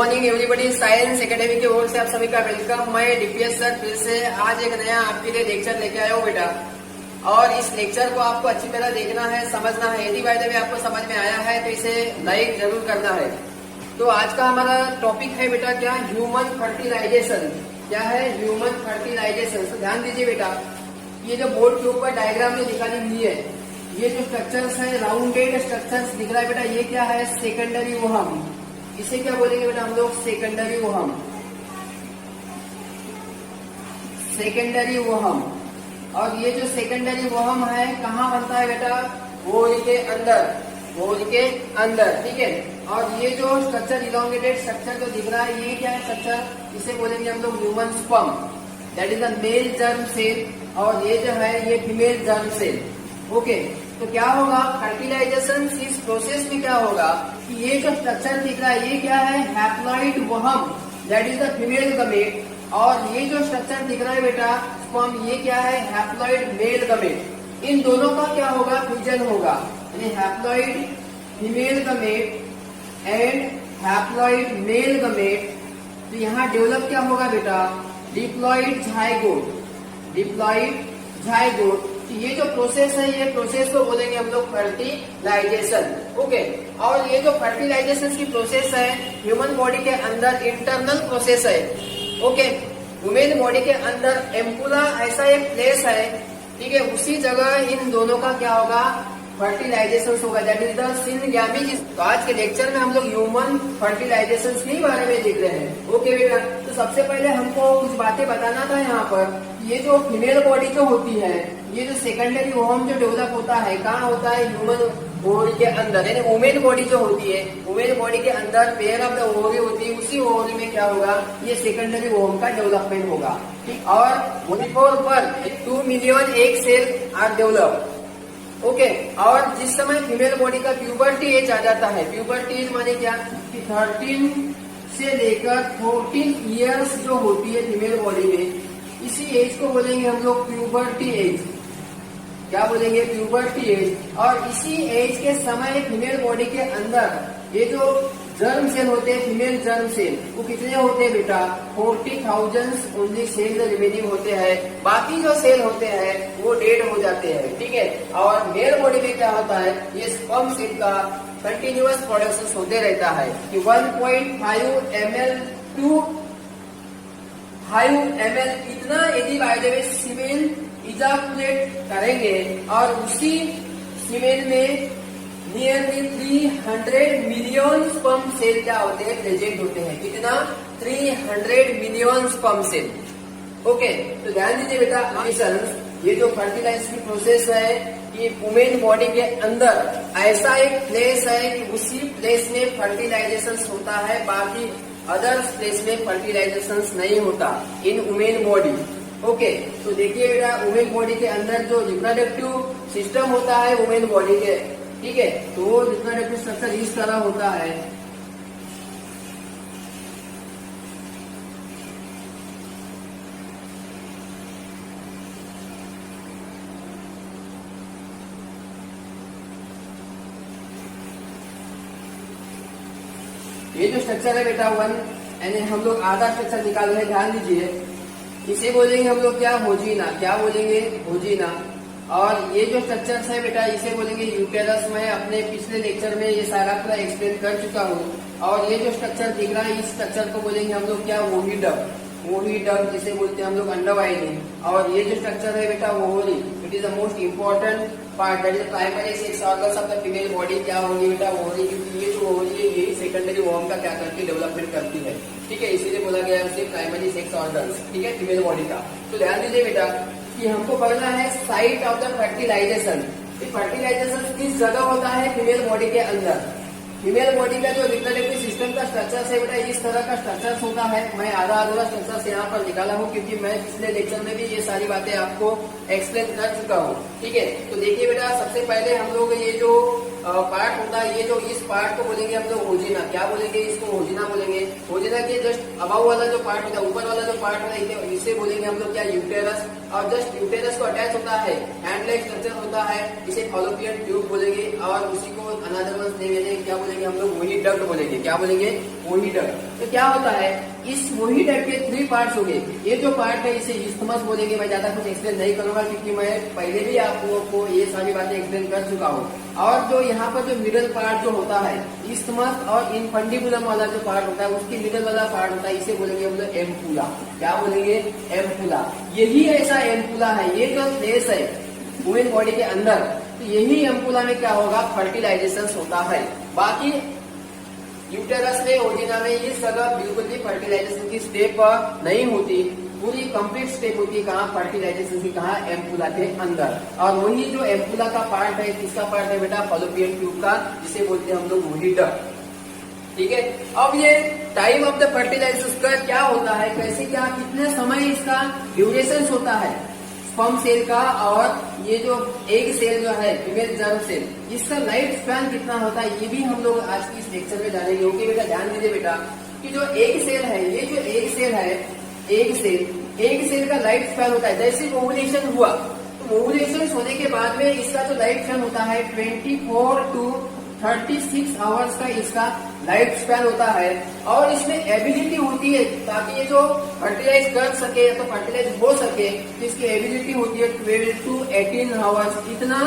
Morning everybody, science academy की ओर से आप सभी का वेलकम। मैं डीपीएस सर फिर से आज एक नया आपके लिए लेक्चर लेके आया हूँ बेटा, और इस लेक्चर को आपको अच्छी तरह देखना है, समझना है। यदि बाय द वे आपको समझ में आया है तो इसे लाइक जरूर करना है। तो आज का हमारा टॉपिक है बेटा क्या, ह्यूमन फर्टिलाइजेशन। क्या है? Human fertilization. तो ध्यान दीजिए बेटा, ये जो बोर्ड के ऊपर डायग्राम में दिखाई हुई है, ये जो स्ट्रक्चर्स है, राउंडेड स्ट्रक्चर्स दिख रहा है बेटा, ये क्या है? Secondary ohm. इसे क्या बोलेंगे बेटा हम लोग? Secondary ohm. Secondary ohm. और ये जो सेकेंडरी ओहम है कहाँ बनता है बेटा? ओवरी के अंदर। ओवरी के अंदर, ठीक है। और ये जो स्ट्रक्चर, इलोंगेटेड स्ट्रक्चर जो दिख रहा है, ये क्या है स्ट्रक्चर? इसे बोलेंगे हम लोग human sperm, that is the male germ cell. और ये जो है ये फीमेल जर्म सेल। ओके, तो क्या होगा फर्टिलाइजेशन इस प्रोसेस में? क्या होगा कि ये जो स्ट्रक्चर दिख रहा है ये क्या है? Haploid ovum, that is the female gamete. और ये जो स्ट्रक्चर दिख रहा है बेटा स्पर्म, ये क्या है? Haploid male गमेट। इन दोनों का क्या होगा? फ्यूजन होगा, यानी haploid female gamete and haploid male gamete. तो यहाँ डेवलप क्या होगा बेटा? Diploid zygote. Diploid zygote. ये जो प्रोसेस है, ये प्रोसेस को बोलेंगे हम लोग फर्टिलाइजेशन। ओके, और ये जो फर्टिलाइजेशन की प्रोसेस है ह्यूमन बॉडी के अंदर इंटरनल प्रोसेस है। ओके, ह्यूमन बॉडी के अंदर एम्पुला ऐसा एक प्लेस है, ठीक है, उसी जगह इन दोनों का क्या होगा? फर्टिलाइजेशन होगा, दैट इज द सिनगैमीज। तो आज के लेक्चर में हम लोग ह्यूमन फर्टिलाइजेशन के बारे में देख रहे हैं। ओके बेटा, तो सबसे पहले हमको कुछ बातें बताना था यहाँ पर। ये जो फीमेल बॉडी जो होती है, ये जो सेकेंडरी ओहम जो डेवलप होता है, कहाँ होता है? ह्यूमन बॉडी के अंदर, यानी वुमेन बॉडी जो होती है, वुमेन बॉडी के अंदर पेयर ऑफ द ओवरी होती है, उसी ओवरी में क्या होगा? ये सेकेंडरी ओहम का डेवलपमेंट होगा, ठीक। और before birth 2 million egg cell are develop. Okay, और जिस समय फीमेल बॉडी का प्यूबर्टी एज आ जाता है, प्यूबर्टी एज माने क्या कि 13 से लेकर 14 इयर्स जो होती है फीमेल बॉडी में, इसी एज को बोलेंगे हम लोग प्यूबर्टी एज। क्या बोलेंगे? Puberty as. और इसी एज के समय फीमेल बॉडी के अंदर ये जो जर्म सेल होते हैं, फीमेल जर्म सेल, वो कितने होते हैं बेटा? 40,000 ओनली सेल रिमेनिंग होते हैं। बाकी जो सेल होते हैं वो डेड हो जाते हैं, ठीक है। और मेल बॉडी में क्या होता है? ये स्पर्म सेल का कंटिन्यूअस प्रोडक्शन होते रहता है कि 1.5 ml टू 5 ml इतना यदि बाय द वे सीमेन इजाकुलेट करेंगे, और उसी सीमेन में नियरली 300 मिलियन स्पर्म सेल क्या होते हैं? प्रेजेंट होते हैं। कितना? 300 मिलियन स्पर्म सेल। ओके, तो ध्यान दीजिए बेटा, ये जो फर्टिलाइजेशन की प्रोसेस है, ये वुमेन बॉडी के अंदर ऐसा एक प्लेस है कि उसी प्लेस में फर्टिलाइजेशन होता है, बाकी अदर प्लेस में फर्टिलाइजेशन नहीं होता इन वुमेन बॉडी। ओके, तो देखिए बेटा, वुमेन बॉडी के अंदर जो रिप्रोडक्टिव सिस्टम होता है वुमेन बॉडी के, ठीक है, तो वो रिप्रोडक्टिव स्ट्रक्चर इस तरह होता है। ये जो स्ट्रक्चर है बेटा 1, यानी हम लोग आधा स्ट्रक्चर निकाल रहे हैं, ध्यान दीजिए। इसे बोलेंगे हम लोग क्या? होजीना। क्या बोलेंगे? होजीना। और ये जो स्ट्रक्चर्स है बेटा, इसे बोलेंगे यूटेरस। मैं अपने पिछले लेक्चर में ये सारा पूरा एक्सप्लेन कर चुका हूँ। और ये जो स्ट्रक्चर दिख रहा है, इस स्ट्रक्चर को बोलेंगे हम लोग क्या? वोहिडम। वोहिडम जिसे बोलते हैं हम लोग अंडरवाइनिंग। और ये जो स्ट्रक्चर है बेटा ovary, it is the most important part, that is primary sex organs of the female body. क्या होगी बेटा? ओवरी। क्योंकि ये जो ओवरी है यही सेकेंडरी ओवम का क्या करती है? डेवलपमेंट करती है, ठीक है। इसीलिए बोला गया है प्राइमरी सेक्स ऑर्गन्स, ठीक है, फीमेल बॉडी का। तो ध्यान दीजिए बेटा कि हमको पढ़ना है site of the fertilization. Fertilization किस जगह होता है? फीमेल बॉडी के अंदर। फीमेल बॉडी का जो रिप्रोडक्टिव सिस्टम का स्ट्रक्चर है बेटा, इस तरह का स्ट्रक्चर होता है। मैं आधा अधूरा स्ट्रक्चर यहाँ पर निकाला हूँ, क्योंकि मैं पिछले लेक्चर में भी ये सारी बातें आपको एक्सप्लेन कर चुका हूँ, ठीक है। तो देखिए बेटा, सबसे पहले हम लोग ये जो पार्ट होता है, ये जो इस पार्ट को बोलेंगे हम लोग होजिना। क्या बोलेंगे? इसको होजिना बोलेंगे। होजिना के जस्ट अबाव वाला जो पार्ट होता है, ऊपर वाला जो पार्ट होता है, इसे बोलेंगे हम लोग क्या? यूटेरस। और जस्ट यूटेरस को अटैच होता है हैंड लाइक स्ट्रक्चर होता है, इसे फॉलोपियन ट्यूब बोलेंगे। और उसी को अनदर वन नेम क्या बोलेंगे हम लोग? वही डक्ट बोलेंगे। क्या बोलेंगे? वही डक्ट। तो क्या होता है, इस वही डक्ट के 3 पार्ट्स हो गए। ये जो पार्ट है इसे इस्थमस बोलेंगे। मैं ज्यादा कुछ एक्सप्लेन नहीं करूंगा क्योंकि मैं पहले भी आप लोगों को ये सारी बातें एक्सप्लेन कर चुका हूँ। और जो यहाँ पर जो मिडल पार्ट जो होता है इस्थमस और इनफंडिबुलम वाला जो पार्ट होता है उसकी मिडल वाला पार्ट होता है, इसे बोलेंगे हम लोग एम्पुला। क्या बोलेंगे, एम्पुला। यही ऐसा एम्पुला है, ये जो प्लेस है वुमेन बॉडी के अंदर, तो यही एम्पुला में क्या होगा, फर्टिलाइजेशन होता है। बाकी यूटेरस में, ओजिना में इस जगह बिल्कुल भी फर्टिलाइजेशन की स्टेप नहीं होती। पूरी कंप्लीट स्टेप होती है कहाँ, फर्टिलाइजेशन की, कहाँ, एम्पुला के अंदर। और वही जो एम्पुला का पार्ट है, किसका पार्ट है बेटा, फॉलोपियन ट्यूब का, जिसे बोलते हैं हम लोग वही डक्ट। ठीक है। अब ये टाइम ऑफ द फर्टिलाइजेशन का क्या होता है, कैसे क्या, कितने समय इसका ड्यूरेशन होता है स्पर्म सेल का, और ये जो एग सेल जो है फीमेल जर्म सेल, इसका लाइफ स्पैन कितना होता है, ये भी हम लोग आज की इस लेक्चर में जानेंगे। ओके बेटा, ध्यान दीजिए बेटा कि जो एग सेल है, ये जो एग सेल है, एग सेल का लाइफ स्पैन होता है, जैसे ओवुलेशन हुआ तो ओवुलेशन होने के बाद में इसका जो लाइफ स्पैन होता है 24 to 36 आवर्स का इसका लाइफ स्पैन होता है। और इसमें एबिलिटी होती है, ताकि ये जो फर्टिलाइज कर सके या तो फर्टिलाइज हो सके, तो इसकी एबिलिटी होती है 12 to 18 आवर्स। इतना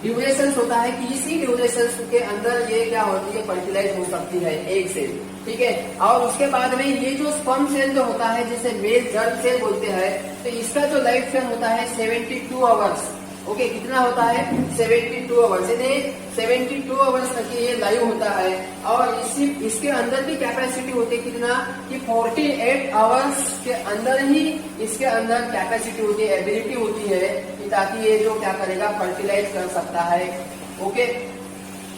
ड्यूरेशन होता है कि इसी ड्यूरेशन के अंदर ये क्या होती है, फर्टिलाइज हो सकती है एग सेल। ठीक है। और उसके बाद में ये जो स्पर्म सेल जो होता है, जिसे मेल जर्म सेल बोलते हैं, तो इसका जो लाइफ स्पैन होता है 72 आवर्स। ओके, कितना होता है, 72 आवर्स, यानी 72 आवर्स तक ये लाइव होता है। और इसके अंदर भी कैपेसिटी होती है कितना, कि 48 आवर्स के अंदर ही इसके अंदर कैपेसिटी होती है, एबिलिटी होती है कि ताकि ये जो क्या करेगा, फर्टिलाइज कर सकता है।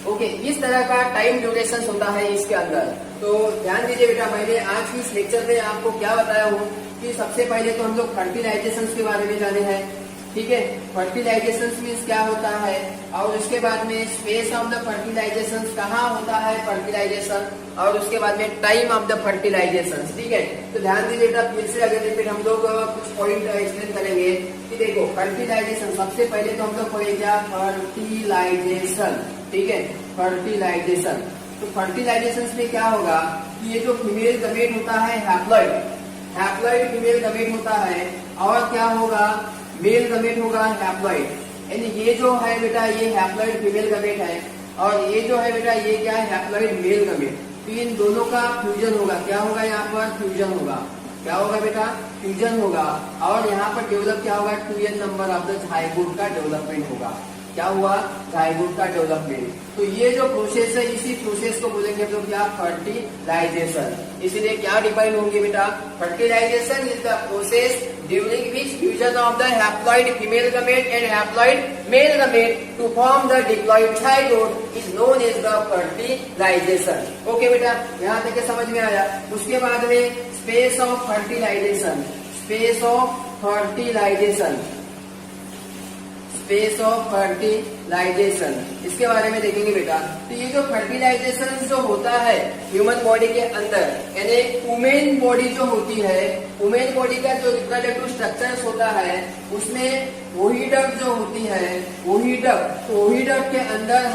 ओके, इस तरह का टाइम ड्यूरेशन होता है इसके अंदर। तो ध्यान दीजिए बेटा, मैंने आज की इस लेक्चर में आपको क्या बताया हूँ कि सबसे पहले तो हम लोग फर्टिलाइजेशन के बारे में जाने हैं। ठीक है, फर्टिलाइजेशन मीन्स क्या होता है, और उसके बाद में स्पेस ऑफ द फर्टिलाइजेशन, कहाँ होता है फर्टिलाइजेशन, और उसके बाद में टाइम ऑफ द फर्टिलाइजेशन। ठीक है, तो ध्यान दीजिए बेटा, फिर से अगर रिपीट हम लोग कुछ पॉइंट एक्सप्लेन करेंगे कि देखो फर्टिलाइजेशन, सबसे पहले तो हम लोग पढ़ेंगे फर्टिलाइजेशन। ठीक है, फर्टिलाइजेशन। तो फर्टिलाइजेशन में क्या होगा कि ये जो फीमेल गमेट होता है, हैप्लॉइड फीमेल गमेट होता है, और क्या होगा, मेल गमेट होगा हैप्लॉइड। यानी ये जो है बेटा, ये हैप्लॉइड फीमेल गमेट है, और ये जो है बेटा, ये क्या है, हैप्लॉइड मेल गमेट। तो इन दोनों का फ्यूजन होगा। क्या होगा यहाँ पर, फ्यूजन होगा। क्या होगा बेटा, फ्यूजन होगा। और यहाँ पर डेवलप क्या होगा, 2n number of the zygote का डेवलपमेंट होगा। क्या हुआ, जाइगोट का डेवलपमेंट। तो ये जो प्रोसेस है, इसी प्रोसेस को बोलेंगे तो क्या, फर्टिलाइजेशन। इसलिए क्या डिफाइन होंगे बेटा, fertilization is the process during which fusion of the haploid female gamete and haploid male gamete to form the diploid zygote is known as the fertilization. Okay बेटा, यहाँ तक समझ में आया। उसके बाद में space of fertilization, space of fertilization, space of fertilization, इसके बारे में देखेंगे बेटा। तो ये जो फर्टिलाइजेशन जो होता है ह्यूमन बॉडी के अंदर, यानी वुमेन बॉडी जो होती है, वुमेन बॉडी का जो रिप्रोडक्टिव स्ट्रक्चर होता है, उसमें वही डक्ट जो होती है, वही डक्ट, तो वही डक्ट के अंदर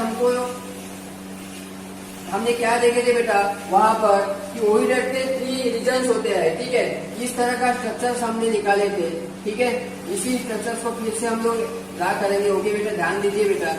हमने क्या देखे थे बेटा, वहां पर कि वही डक्ट के 3 रीजन्स होते हैं। ठीक है, इस तरह का स्ट्रक्चर्स हमने निकाले थे। ठीक है, इसी स्ट्रक्चर्स को फिर से हम लोग ड्रा करेंगे। ओके बेटा, ध्यान दीजिए बेटा।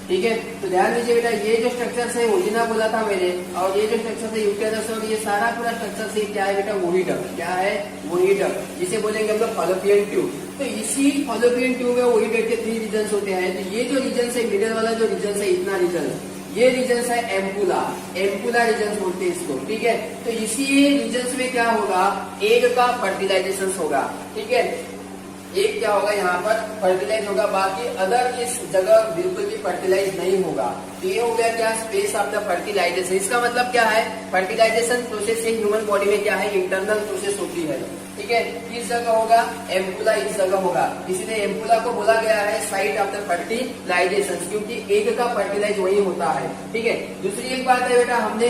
ठीक है, तो ध्यान दीजिए बेटा, ये जो स्ट्रक्चर्स है ओजिना बोला था मैंने, और ये जो स्ट्रक्चर है यूटेरस, और ये सारा पूरा स्ट्रक्चर से क्या है बेटा, वही डक्ट। क्या है, वही डक्ट, जिसे बोलेंगे हम लोग फॉलोपियन ट्यूब। तो इसी फॉलोपियन ट्यूब में वही डक्ट के 3 रीजन होते हैं। तो ये जो रीजन है, मिडल वाला जो रीजन है, इतना रीजन, ये रीजन है एम्पुला, एम्पुला रीजन बोलते हैं इसको। ठीक है, तो इसी रीजन में क्या होगा, एग का फर्टिलाइजेशन होगा। ठीक है, एक क्या होगा, यहाँ पर फर्टिलाइज होगा, बाकी अदर इस जगह बिल्कुल भी फर्टिलाइज नहीं होगा। तो ये हो गया क्या, स्पेस ऑफ द फर्टिलाइजेशन। इसका मतलब क्या है, फर्टिलाइजेशन प्रोसेस से ह्यूमन बॉडी में क्या है, इंटरनल प्रोसेस होती है। ठीक है, किस जगह होगा, एम्पुला, इस जगह होगा। इसीलिए एम्पुला को बोला गया है साइट ऑफ द फर्टिलाइजेशन, क्योंकि एग का फर्टिलाइज वही होता है। ठीक है, दूसरी एक बात है बेटा, हमने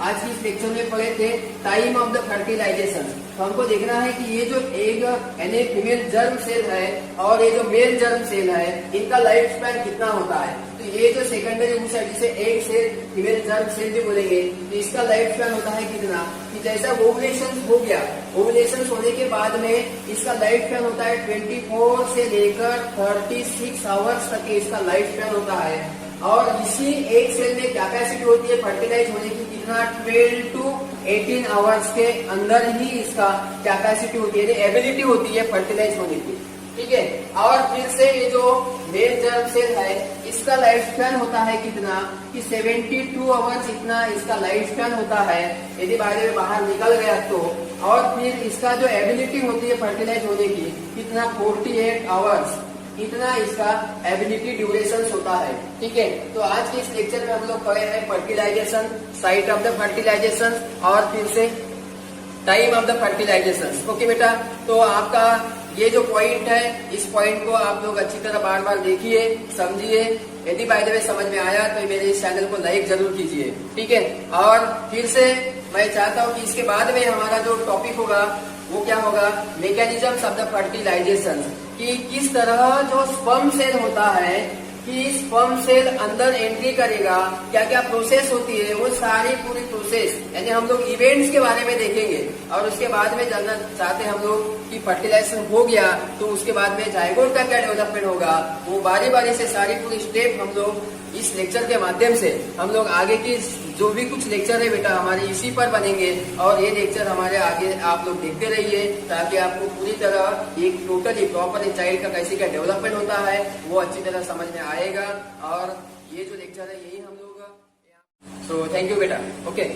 आज की इस लेक्चर में पढ़े थे टाइम ऑफ द फर्टिलाइजेशन। तो हमको देखना है कि ये जो एग यानी फीमेल जर्म सेल है और ये जो मेल जर्म सेल है, इनका लाइफ स्पैन कितना होता है। तो ये जो सेकेंडरी oocyte जिसे egg cell female germ cell भी बोलेंगे, तो इसका लाइफ स्पैन होता है कितना कि जैसा ओवुलेशन हो गया, ओवुलेशन होने के बाद में इसका लाइफ स्पैन होता है 24 से लेकर 36 आवर्स तक इसका लाइफ स्पैन होता है। और इसी एक सेल में कैपेसिटी होती है फर्टिलाइज होने की कितना 12 to 18 आवर्स के अंदर ही इसका कैपेसिटी होती है, एबिलिटी होती है फर्टिलाइज होने की। ठीक है, और फिर से ये जो मेल जर्म सेल है इसका लाइफ स्पैन होता है कितना कि 72 आवर्स इतना इसका लाइफ स्पैन होता है यदि बाहर निकल गया तो। और फिर इसका जो एबिलिटी होती है फर्टिलाइज होने की कितना 48 आवर्स इतना इसका एबिलिटी ड्यूरेशन होता है। ठीक है, तो आज के इस लेक्चर में हम लोग पढ़े हैं fertilization, site of the fertilization और फिर से time of the fertilization. Okay बेटा, तो आपका ये जो पॉइंट है इस पॉइंट को आप लोग अच्छी तरह बार बार देखिए, समझिए। यदि बाय द वे समझ में आया तो मेरे इस चैनल को लाइक जरूर कीजिए। ठीक है, और फिर से मैं चाहता हूँ कि इसके बाद में हमारा जो टॉपिक होगा वो क्या होगा, मैकेनिज्म्स ऑफ द फर्टिलाइजेशन, कि किस तरह जो स्पर्म सेल होता है कि स्पर्म सेल अंदर एंट्री करेगा, क्या क्या प्रोसेस होती है, वो सारी पूरी प्रोसेस यानी हम लोग इवेंट्स के बारे में देखेंगे। और उसके बाद में जानना चाहते हैं हम लोग कि फर्टिलाइजेशन हो गया तो उसके बाद में जाइगोट का क्या डेवलपमेंट होगा, वो बारी बारी से सारी पूरी स्टेप हम लोग इस लेक्चर के माध्यम से हम लोग आगे की जो भी कुछ लेक्चर है बेटा हमारे इसी पर बनेंगे। और ये लेक्चर हमारे आगे आप लोग देखते रहिए ताकि आपको पूरी तरह एक टोटली प्रॉपर चाइल्ड का कैसे क्या डेवलपमेंट होता है वो अच्छी तरह समझ में आएगा। और ये जो लेक्चर है यही हम लोग, सो थैंक यू बेटा। ओके।